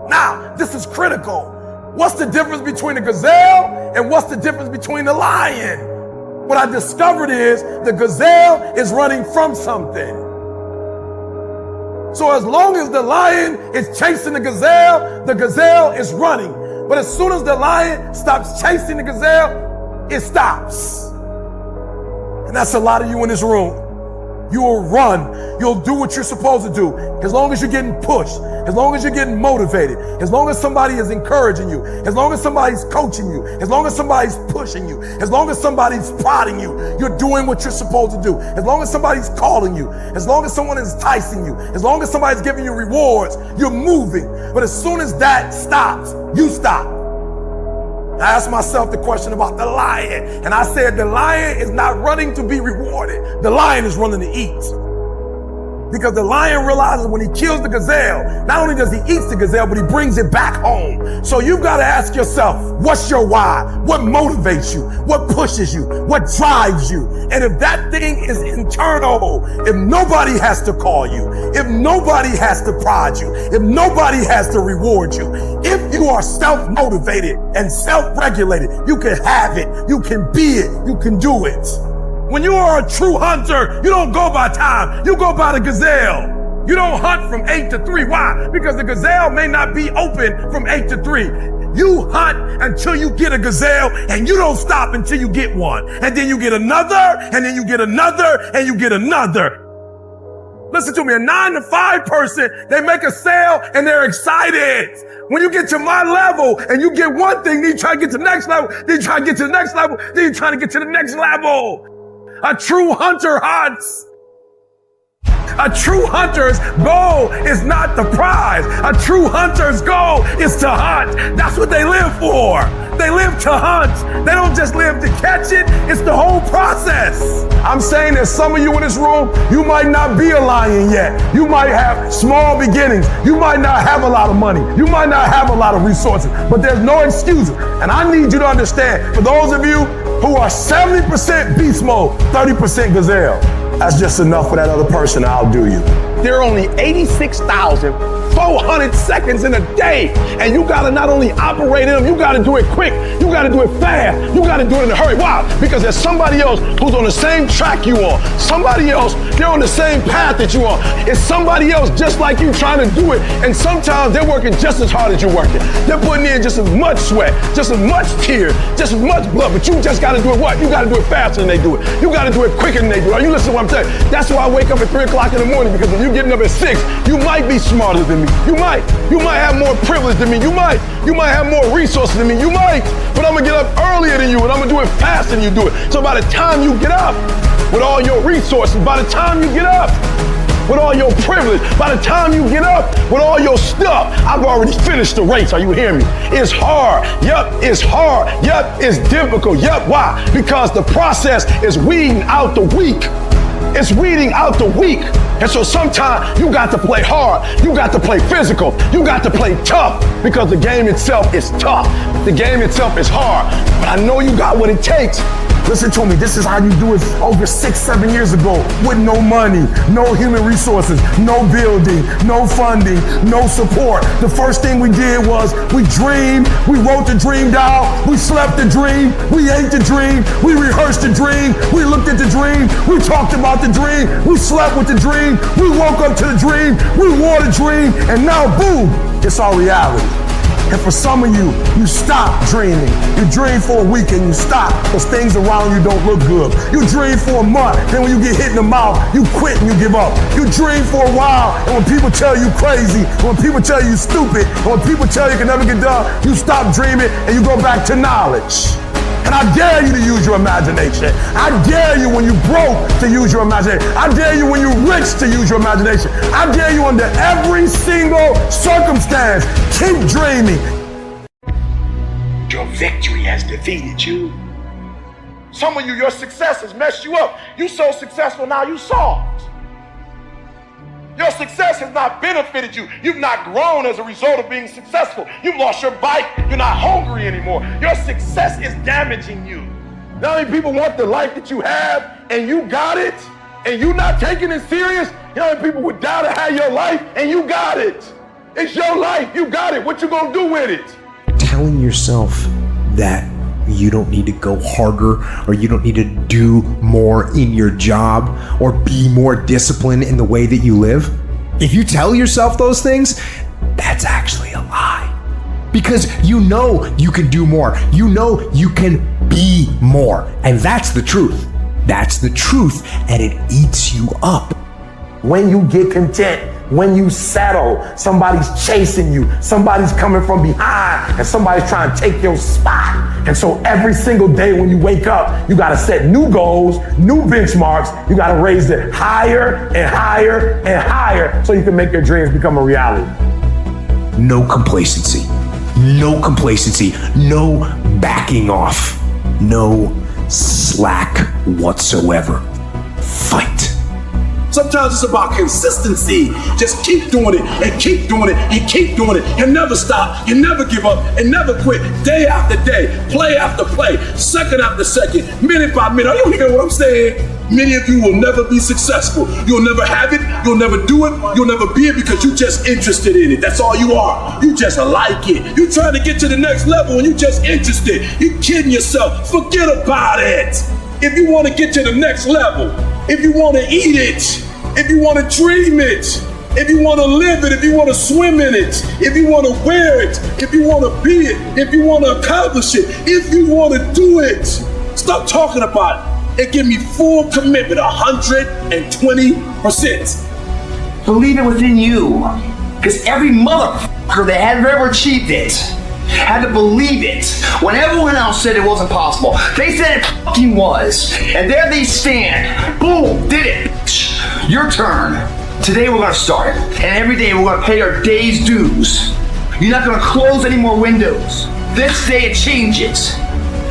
Now, this is critical. What's the difference between a gazelle and what's the difference between the lion? What I discovered is the gazelle is running from something. So as long as the lion is chasing the gazelle is running. But as soon as the lion stops chasing the gazelle, it stops. And that's a lot of you in this room. You will run. You'll do what you're supposed to do. As long as you're getting pushed, as long as you're getting motivated, as long as somebody is encouraging you, as long as somebody's coaching you, as long as somebody's pushing you, as long as somebody's prodding you, you're doing what you're supposed to do. As long as somebody's calling you, as long as someone is enticing you, as long as somebody's giving you rewards, you're moving. But as soon as that stops, you stop. I asked myself the question about the lion, and I said the lion is not running to be rewarded. The lion is running to eat. Because the lion realizes when he kills the gazelle, not only does he eat the gazelle, but he brings it back home. So you've got to ask yourself, what's your why? What motivates you? What pushes you? What drives you? And if that thing is internal, if nobody has to call you, if nobody has to prod you, if nobody has to reward you, if you are self-motivated and self-regulated, you can have it, you can be it, you can do it. When you are a true hunter, you don't go by time, you go by the gazelle. You don't hunt from 8 to 3. Why? Because the gazelle may not be open from 8 to 3. You hunt until you get a gazelle, and you don't stop until you get one. And then you get another, and then you get another, and you get another. Listen to me, a 9 to 5 person, they make a sale and they're excited. When you get to my level and you get one thing, then you try to get to the next level, then you try to get to the next level, then you try to get to the next level. A true hunter hunts. A true hunter's goal is not the prize. A true hunter's goal is to hunt. That's what they live for. They live to hunt. They don't just live to catch it. It's the whole process. I'm saying that some of you in this room, you might not be a lion yet. You might have small beginnings. You might not have a lot of money. You might not have a lot of resources, but there's no excuses. And I need you to understand, for those of you who are 70% beast mode, 30% gazelle, that's just enough for that other person. I'll do you. There are only 86,400 seconds in a day. And you gotta not only operate in them, you gotta do it quick. You gotta do it fast. You gotta do it in a hurry. Why? Because there's somebody else who's on the same track you on. Somebody else, they're on the same path that you on. It's somebody else just like you trying to do it. And sometimes they're working just as hard as you're working. They're putting in just as much sweat, just as much tears, just as much blood. But you just gotta do it what? You gotta do it faster than they do it. You gotta do it quicker than they do it. Are you listening to what I'm saying? That's why I wake up at 3 o'clock in the morning, because when you're getting up at 6, you might be smarter than me. You might have more privilege than me. You might have more resources than me. You might, but I'm gonna get up earlier than you, and I'm gonna do it faster than you do it. So by the time you get up with all your resources, by the time you get up with all your privilege, by the time you get up with all your stuff, I've already finished the race. Are you hearing me? It's hard. Yup, it's hard. Yup, it's difficult. Yup, why? Because the process is weeding out the weak. It's weeding out the weak. And so sometimes you got to play hard. You got to play physical. You got to play tough, because the game itself is tough. The game itself is hard. But I know you got what it takes. Listen to me, this is how you do it over 6-7 years ago, with no money, no human resources, no building, no funding, no support. The first thing we did was we dreamed, we wrote the dream down, we slept the dream, we ate the dream, we rehearsed the dream, we looked at the dream, we talked about the dream, we slept with the dream, we woke up to the dream, we wore the dream, and now boom, it's our reality. And for some of you, you stop dreaming. You dream for a week and you stop because things around you don't look good. You dream for a month, then when you get hit in the mouth, you quit and you give up. You dream for a while, and when people tell you crazy, when people tell you stupid, and when people tell you can never get done, you stop dreaming and you go back to knowledge. And I dare you to use your imagination. I dare you when you broke to use your imagination. I dare you when you rich to use your imagination. I dare you under every single circumstance. Keep dreaming. Your victory has defeated you. Some of you, your success has messed you up. You so successful now, you soft. Your success has not benefited you. You've not grown as a result of being successful. You've lost your bite. You're not hungry anymore. Your success is damaging you. Not many people want the life that you have, and you got it, and you're not taking it serious. You know how many people would die to have your life, and you got it. It's your life. You got it. What you gonna do with it? Telling yourself that you don't need to go harder, or you don't need to do more in your job, or be more disciplined in the way that you live. If you tell yourself those things, that's actually a lie. Because you know you can do more. You know you can be more. And that's the truth. That's the truth, and it eats you up. When you get content, when you settle, somebody's chasing you, somebody's coming from behind, and somebody's trying to take your spot. And so every single day when you wake up, you gotta set new goals, new benchmarks. You gotta raise it higher and higher and higher so you can make your dreams become a reality. No complacency. No complacency. No backing off. No slack whatsoever. Fight. Sometimes it's about consistency. Just keep doing it and keep doing it and keep doing it. You never stop. You never give up and never quit. Day after day, play after play, second after second, minute by minute. You hear what I'm saying? Many of you will never be successful. You'll never have it. You'll never do it. You'll never be it because you're just interested in it. That's all you are. You just like it. You're trying to get to the next level and you're just interested. You're kidding yourself. Forget about it. If you want to get to the next level, if you want to eat it, if you want to dream it, if you want to live it, if you want to swim in it, if you want to wear it, if you want to be it, if you want to accomplish it, if you want to do it, stop talking about it and give me full commitment, 120%. Believe it within you, because every motherfucker that had ever achieved it had to believe it when everyone else said it wasn't possible. They said it fucking was. And there they stand. Boom, did it. Your turn. Today we're gonna start. And every day we're gonna pay our day's dues. You're not gonna close any more windows. This day it changes.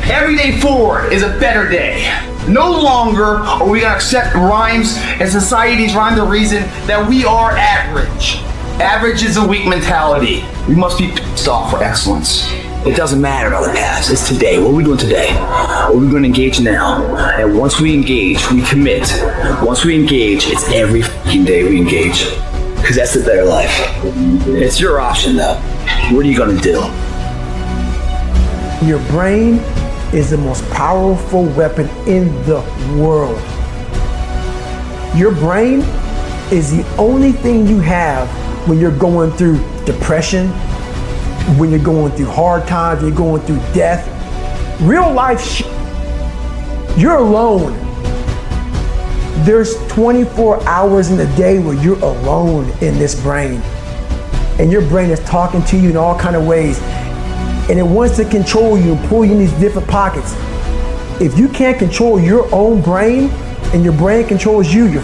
Every day forward is a better day. No longer are we gonna accept rhymes and society's rhyme the reason that we are average. Average is a weak mentality. We must be pissed off for excellence. It doesn't matter about the past. It's today. What are we doing today? What are we going to engage now? And once we engage, we commit. Once we engage, it's every fucking day we engage. Because that's the better life. It's your option though. What are you going to do? Your brain is the most powerful weapon in the world. Your brain is the only thing you have when you're going through depression, when you're going through hard times, you're going through death. Real life you're alone. There's 24 hours in a day where you're alone in this brain. And your brain is talking to you in all kinds of ways. And it wants to control you and pull you in these different pockets. If you can't control your own brain and your brain controls you,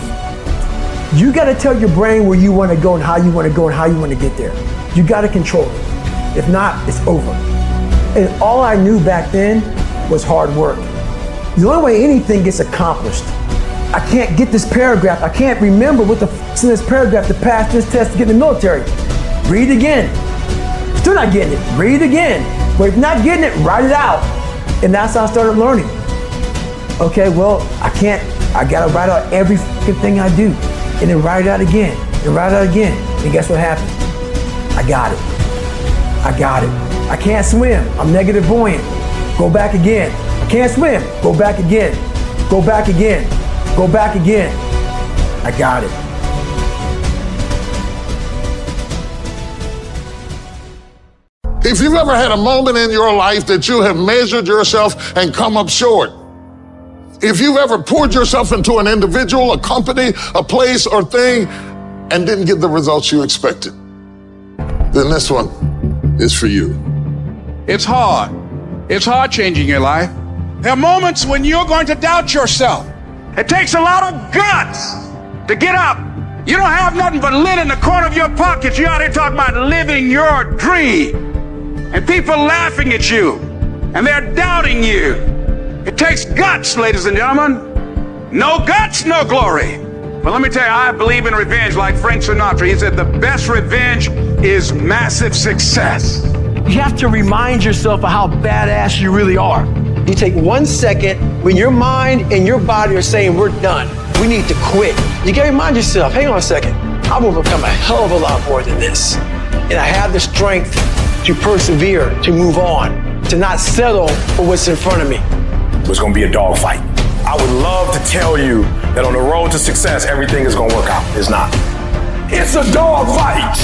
you got to tell your brain where you want to go and how you want to go and how you want to get there. You got to control it. If not, it's over. And all I knew back then was hard work. The only way anything gets accomplished. I can't get this paragraph. I can't remember what the f***'s in this paragraph to pass this test to get in the military. Read it again. Still not getting it. Read it again. But if you're not getting it, write it out. And that's how I started learning. Okay, well, I gotta write out every fucking thing I do. And then write it out again, and write it out again. And guess what happened? I got it. I got it. I can't swim. I'm negative buoyant. Go back again. I can't swim. Go back again. Go back again. Go back again. I got it. If you've ever had a moment in your life that you have measured yourself and come up short, if you've ever poured yourself into an individual, a company, a place or thing, and didn't get the results you expected, then this one is for you. It's hard. It's hard changing your life. There are moments when you're going to doubt yourself. It takes a lot of guts to get up. You don't have nothing but lint in the corner of your pockets. You're out here talking about living your dream. And people laughing at you. And they're doubting you. It takes guts, ladies and gentlemen. No guts, no glory. But let me tell you, I believe in revenge like Frank Sinatra. He said the best revenge is massive success. You have to remind yourself of how badass you really are. You take 1 second when your mind and your body are saying, we're done. We need to quit. You gotta remind yourself, hang on a second. I've overcome a hell of a lot more than this. And I have the strength to persevere, to move on, to not settle for what's in front of me. It's gonna be a dogfight. I would love to tell you that on the road to success, everything is gonna work out. It's not. It's a dogfight.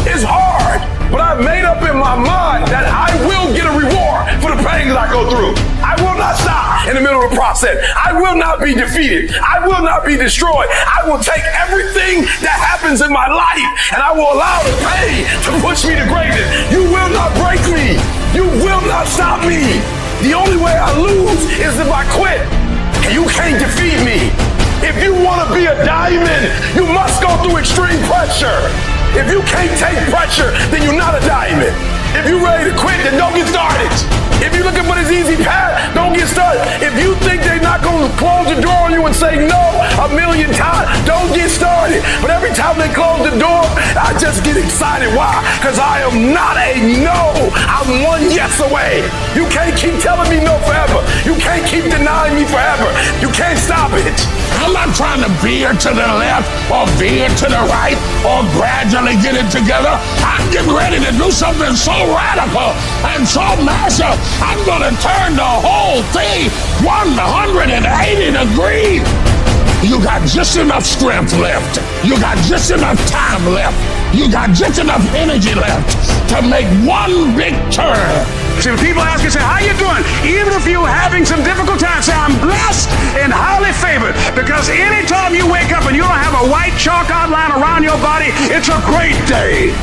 It's hard, but I've made up in my mind that I will get a reward for the pain that I go through. I will not stop in the middle through the process. I will not be defeated. I will not be destroyed. I will take everything that happens in my life and I will allow the pain to push me to greatness. You will not break me. You will not stop me. The only way I lose is if I quit. And you can't defeat me. If you want to be a diamond, you must go through extreme pressure. If you can't take pressure, then you're not a diamond. If you're ready to quit, then don't get started. If you're looking for this easy path, don't get started. If you think they're not going to close the door on you and say no a million times, don't get started. But every time they close the door, I just get excited. Why? Because I am not a no. I'm one yes away. You can't keep telling me no forever. You can't keep denying me forever. You can't stop it. I'm not trying to veer to the left or veer to the right or gradually get it together. I'm getting ready to do something so radical and so massive. I'm gonna turn the whole thing 180 degrees. You got just enough strength left. You got just enough time left. You got just enough energy left to make one big turn. See, when people ask you, say, how you doing? Even if you're having some difficult times, say, I'm blessed and highly favored. Because anytime you wake up and you don't have a white chalk outline around your body, it's a great day.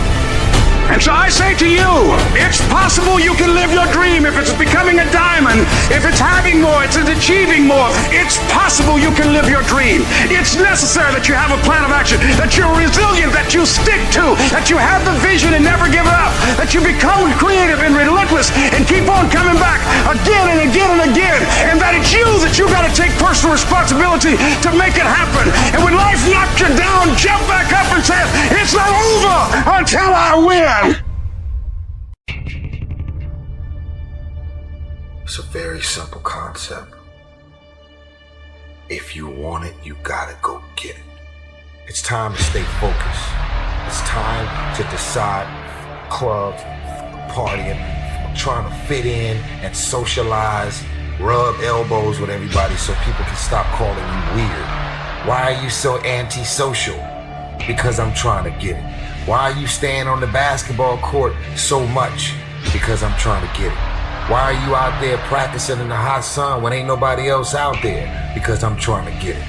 And so I say to you, it's possible you can live your dream. If it's becoming a diamond, if it's having more, it's achieving more, it's possible you can live your dream. It's necessary that you have a plan of action, that you're resilient, that you stick to, that you have the vision and never give up, that you become creative and relentless and keep on coming back again and again and again, and that it's you that you got to take personal responsibility to make it happen. And when life knocks you down, jump back up and say, it's not over until I win. It's a very simple concept. If you want it, you gotta go get it. It's time to stay focused. It's time to decide clubs, partying, trying to fit in and socialize, rub elbows with everybody so people can stop calling you weird. Why are you so antisocial? Because I'm trying to get it. Why are you staying on the basketball court so much? Because I'm trying to get it. Why are you out there practicing in the hot sun when ain't nobody else out there? Because I'm trying to get it.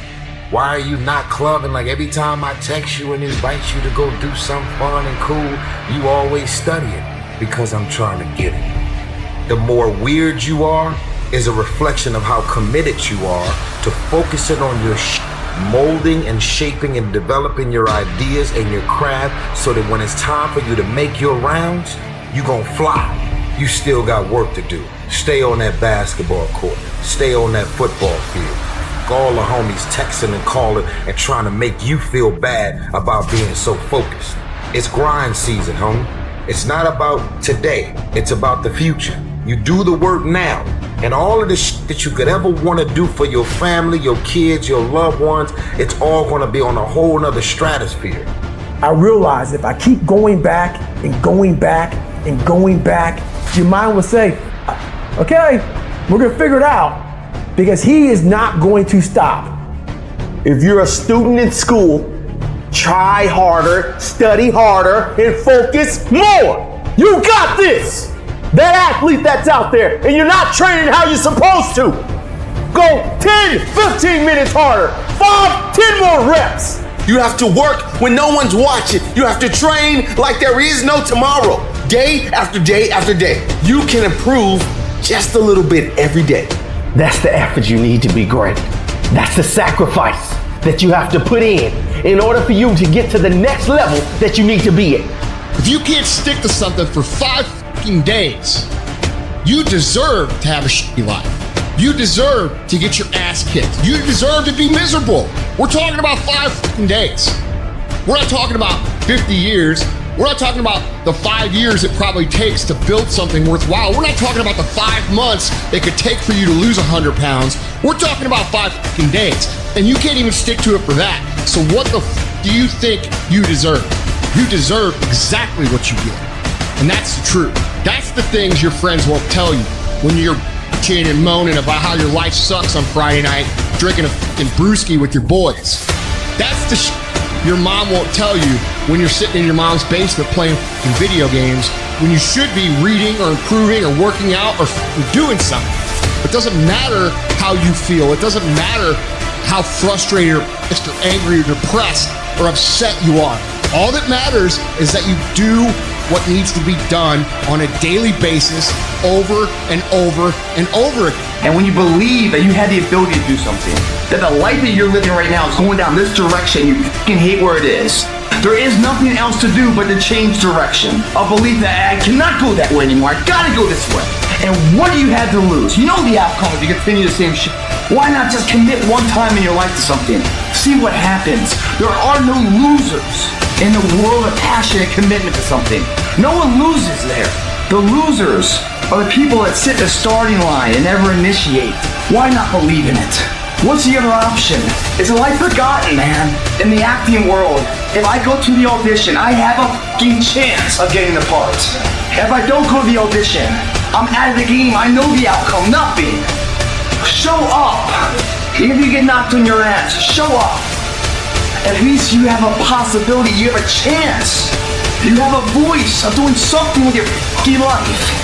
Why are you not clubbing? Like every time I text you and invite you to go do something fun and cool, you always studying. Because I'm trying to get it. The more weird you are is a reflection of how committed you are to focusing on your molding and shaping and developing your ideas and your craft so that when it's time for you to make your rounds, you gon' fly. You still got work to do. Stay on that basketball court. Stay on that football field. All the homies texting and calling and trying to make you feel bad about being so focused. It's grind season, homie. It's not about today. It's about the future. You do the work now. And all of the shit that you could ever want to do for your family, your kids, your loved ones, it's all going to be on a whole nother stratosphere. I realize if I keep going back and going back and going back, your mind will say, okay, we're going to figure it out. Because he is not going to stop. If you're a student in school, try harder, study harder, and focus more. You got this. That athlete that's out there, and you're not training how you're supposed to. Go 10, 15 minutes harder, 5, 10 more reps. You have to work when no one's watching. You have to train like there is no tomorrow. Day after day after day. You can improve just a little bit every day. That's the effort you need to be great. That's the sacrifice that you have to put in order for you to get to the next level that you need to be at. If you can't stick to something for 5 fucking days, you deserve to have a shitty life. You deserve to get your ass kicked. You deserve to be miserable. We're talking about 5 fucking days. We're not talking about 50 years. We're not talking about the 5 years it probably takes to build something worthwhile. We're not talking about the 5 months it could take for you to lose 100 pounds. We're talking about 5 fucking days. And you can't even stick to it for that. So what the do you think you deserve? You deserve exactly what you get. And that's the truth. That's the things your friends won't tell you when you're bitching and moaning about how your life sucks on Friday night, drinking a fucking brewski with your boys. That's the your mom won't tell you when you're sitting in your mom's basement playing fucking video games when you should be reading or improving or working out or doing something. It doesn't matter how you feel. It doesn't matter how frustrated or pissed or angry or depressed or upset you are. All that matters is that you do what needs to be done on a daily basis over and over and over again. And when you believe that you have the ability to do something, that the life that you're living right now is going down this direction, you fucking hate where it is. There is nothing else to do but to change direction. A belief that I cannot go that way anymore, I gotta go this way. And what do you have to lose? You know the outcome if you continue the same shit. Why not just commit one time in your life to something? See what happens. There are no losers in the world of passion and commitment to something. No one loses there. The losers are the people that sit in the starting line and never initiate. Why not believe in it? What's the other option? Is life forgotten, man? In the acting world, if I go to the audition, I have a fucking chance of getting the part. If I don't go to the audition, I'm out of the game. I know the outcome. Nothing. Show up. Even if you get knocked on your ass, show up. At least you have a possibility. You have a chance. You have a voice of doing something with your fucking life.